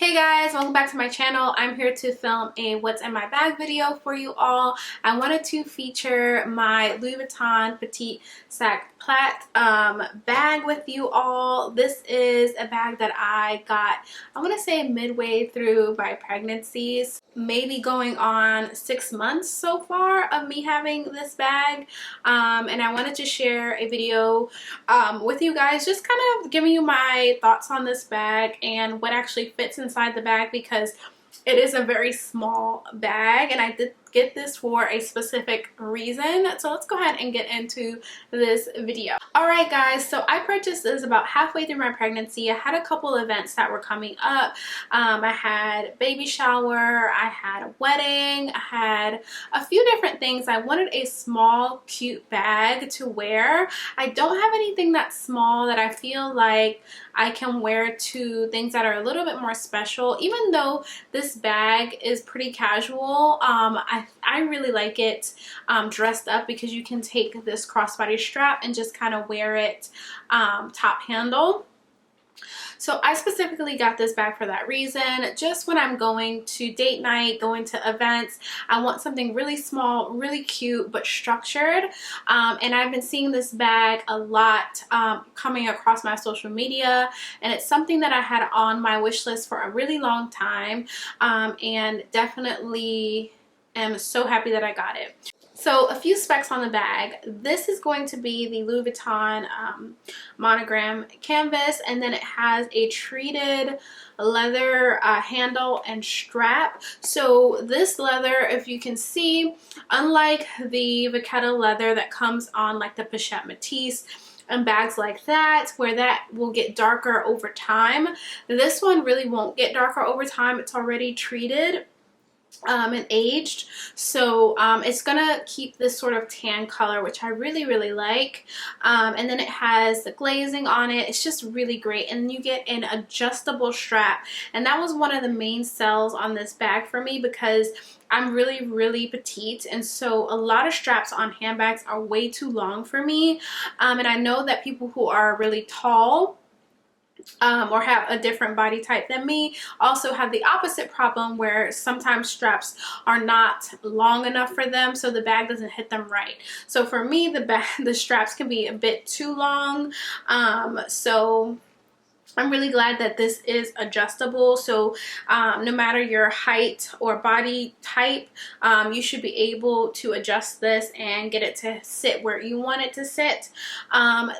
Hey guys, welcome back to my channel. I'm here to film a what's in my bag video for you all. I wanted to feature my Louis Vuitton Petit Sac Plat bag with you all. This is a bag that I got, I want to say midway through my pregnancies, maybe going on 6 months so far of me having this bag, and I wanted to share a video with you guys, just kind of giving you my thoughts on this bag and what actually fits inside the bag, because it is a very small bag and I did get this for a specific reason. So let's go ahead and get into this video. Alright guys, so I purchased this about halfway through my pregnancy. I had a couple events that were coming up. I had a baby shower, I had a wedding, I had a few different things. I wanted a small cute bag to wear. I don't have anything that's small that I feel like I can wear to things that are a little bit more special. Even though this bag is pretty casual, I really like it dressed up, because you can take this crossbody strap and just kind of wear it top handle. So I specifically got this bag for that reason. Just when I'm going to date night, going to events, I want something really small, really cute, but structured. And I've been seeing this bag a lot coming across my social media, and it's something that I had on my wish list for a really long time, and definitely am so happy that I got it. So a few specs on the bag. This is going to be the Louis Vuitton monogram canvas, and then it has a treated leather handle and strap. So this leather, if you can see, unlike the Vachetta leather that comes on like the Pochette Métis and bags like that, where that will get darker over time, this one really won't get darker over time. It's already treated and aged, so it's gonna keep this sort of tan color, which I really like. And then it has the glazing on it. It's just really great, and you get an adjustable strap, and that was one of the main sells on this bag for me, because I'm really petite, and so a lot of straps on handbags are way too long for me, and I know that people who are really tall or have a different body type than me also have the opposite problem, where sometimes straps are not long enough for them, so the bag doesn't hit them right. So for me, the straps can be a bit too long, so I'm really glad that this is adjustable. So no matter your height or body type, you should be able to adjust this and get it to sit where you want it to sit.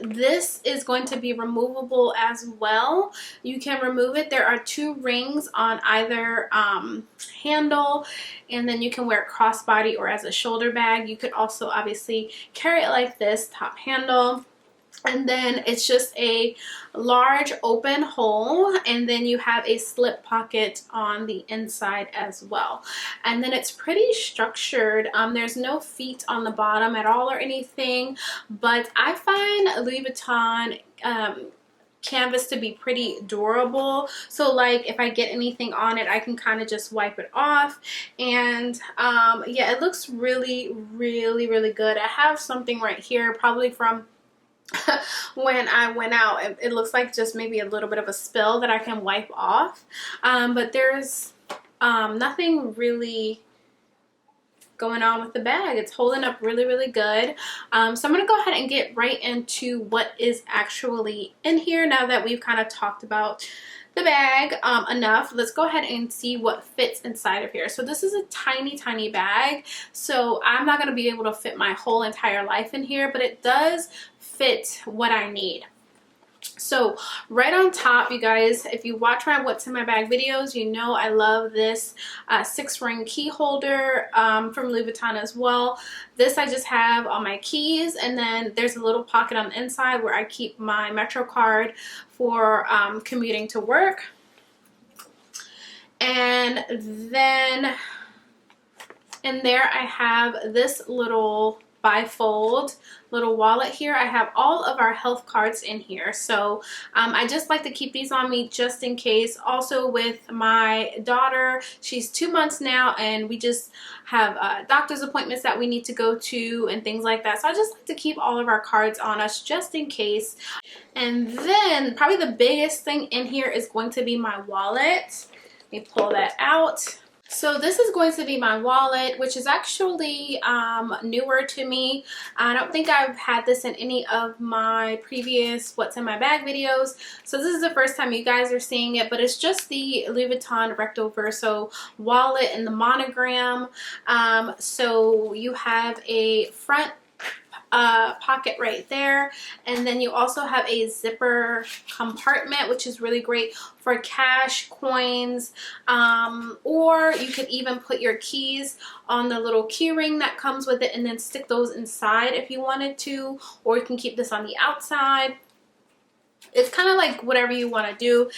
This is going to be removable as well. You can remove it. There are 2 rings on either handle, and then you can wear it crossbody or as a shoulder bag. You could also obviously carry it like this, top handle. And then it's just a large open hole, and then you have a slip pocket on the inside as well. And then it's pretty structured. There's no feet on the bottom at all or anything, but I find Louis Vuitton canvas to be pretty durable. So like if I get anything on it, I can kind of just wipe it off, and yeah, it looks really good. I have something right here, probably from when I went out. It looks like just maybe a little bit of a spill that I can wipe off, but there's nothing really going on with the bag. It's holding up really good. So I'm gonna go ahead and get right into what is actually in here now that we've kind of talked about the bag enough. Let's go ahead and see what fits inside of here. So this is a tiny bag, so I'm not going to be able to fit my whole entire life in here, but it does fit what I need. So right on top, you guys, if you watch my what's in my bag videos, you know I love this 6-ring key holder from Louis Vuitton as well. This I just have on my keys, and then there's a little pocket on the inside where I keep my Metro card for commuting to work. And then in there I have this little bifold little wallet here. I have all of our health cards in here, so I just like to keep these on me just in case. Also with my daughter, she's 2 months now, and we just have doctor's appointments that we need to go to and things like that, so I just like to keep all of our cards on us just in case. And then probably the biggest thing in here is going to be my wallet. Let me pull that out. So this is going to be my wallet, which is actually newer to me. I don't think I've had this in any of my previous what's in my bag videos. So this is the first time you guys are seeing it, but it's just the Louis Vuitton Recto Verso wallet and the monogram. So you have a front pocket right there, and then you also have a zipper compartment, which is really great for cash, coins, or you could even put your keys on the little key ring that comes with it and then stick those inside if you wanted to, or you can keep this on the outside. It's kind of like whatever you want to do.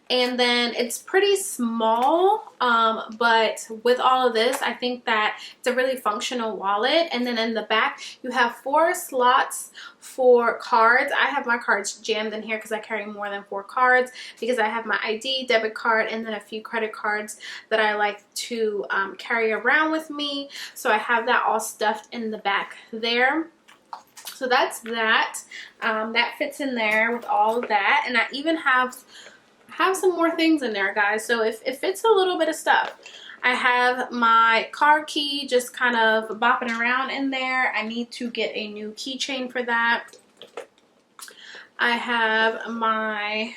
And then it's pretty small, but with all of this, I think that it's a really functional wallet. And then in the back, you have 4 slots for cards. I have my cards jammed in here because I carry more than 4 cards, because I have my ID, debit card, and then a few credit cards that I like to carry around with me. So I have that all stuffed in the back there. So that's that. That fits in there with all of that. And I even have some more things in there, guys. So it fits a little bit of stuff. I have my car key just kind of bopping around in there. I need to get a new keychain for that. I have my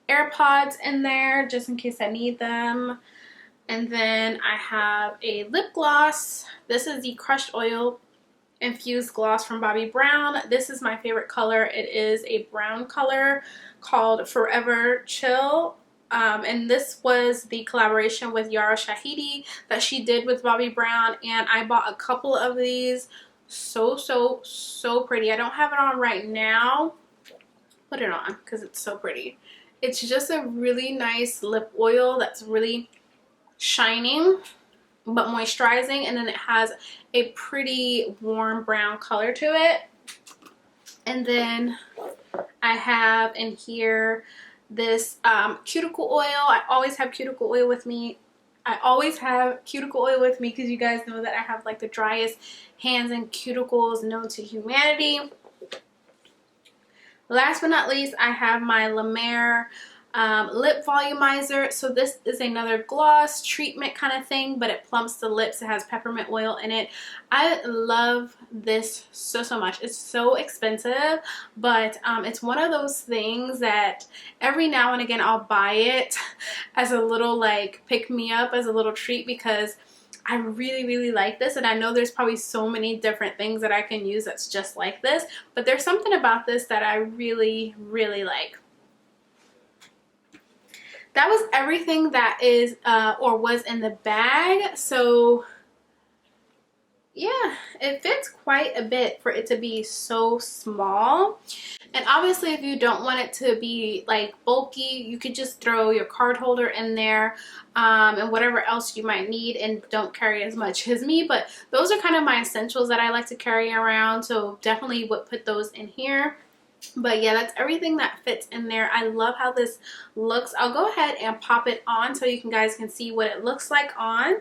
AirPods in there just in case I need them. And then I have a lip gloss. This is the Crushed Oil Infused Gloss from Bobbi Brown. This is my favorite color. It is a brown color called Forever Chill. And this was the collaboration with Yara Shahidi that she did with Bobbi Brown. And I bought a couple of these. So pretty. I don't have it on right now. Put it on because it's so pretty. It's just a really nice lip oil that's really shining but moisturizing, and then it has a pretty warm brown color to it. And then I have in here this cuticle oil. I always have cuticle oil with me. Because you guys know that I have like the driest hands and cuticles known to humanity. Last but not least, I have my La Mer lip volumizer. So this is another gloss treatment kind of thing, but it plumps the lips. It has peppermint oil in it. I love this so much. It's so expensive, but it's one of those things that every now and again I'll buy it as a little like pick me up, as a little treat, because I really like this, and I know there's probably so many different things that I can use that's just like this, but there's something about this that I really like. That was everything that is or was in the bag. So yeah, it fits quite a bit for it to be so small. And obviously if you don't want it to be like bulky, you could just throw your card holder in there and whatever else you might need, and don't carry as much as me. But those are kind of my essentials that I like to carry around, so definitely would put those in here. But yeah, that's everything that fits in there. I love how this looks. I'll go ahead and pop it on so you guys can see what it looks like on.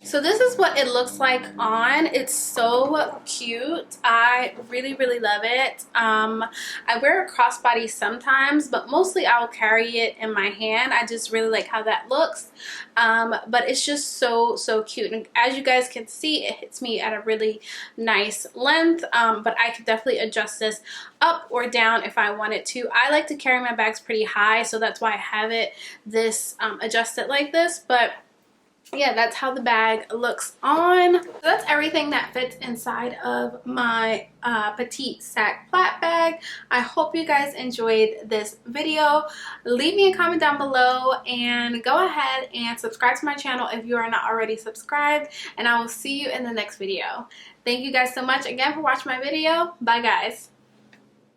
So this is what it looks like on. It's so cute. I really love it. I wear a crossbody sometimes, but mostly I'll carry it in my hand. I just really like how that looks. But it's just so cute. And as you guys can see, it hits me at a really nice length. But I could definitely adjust this up or down if I wanted to. I like to carry my bags pretty high, so that's why I have it adjusted like this. But yeah, that's how the bag looks on. So that's everything that fits inside of my Petit Sac Plat bag. I hope you guys enjoyed this video. Leave me a comment down below, and go ahead and subscribe to my channel if you are not already subscribed, and I will see you in the next video. Thank you guys so much again for watching my video. Bye guys.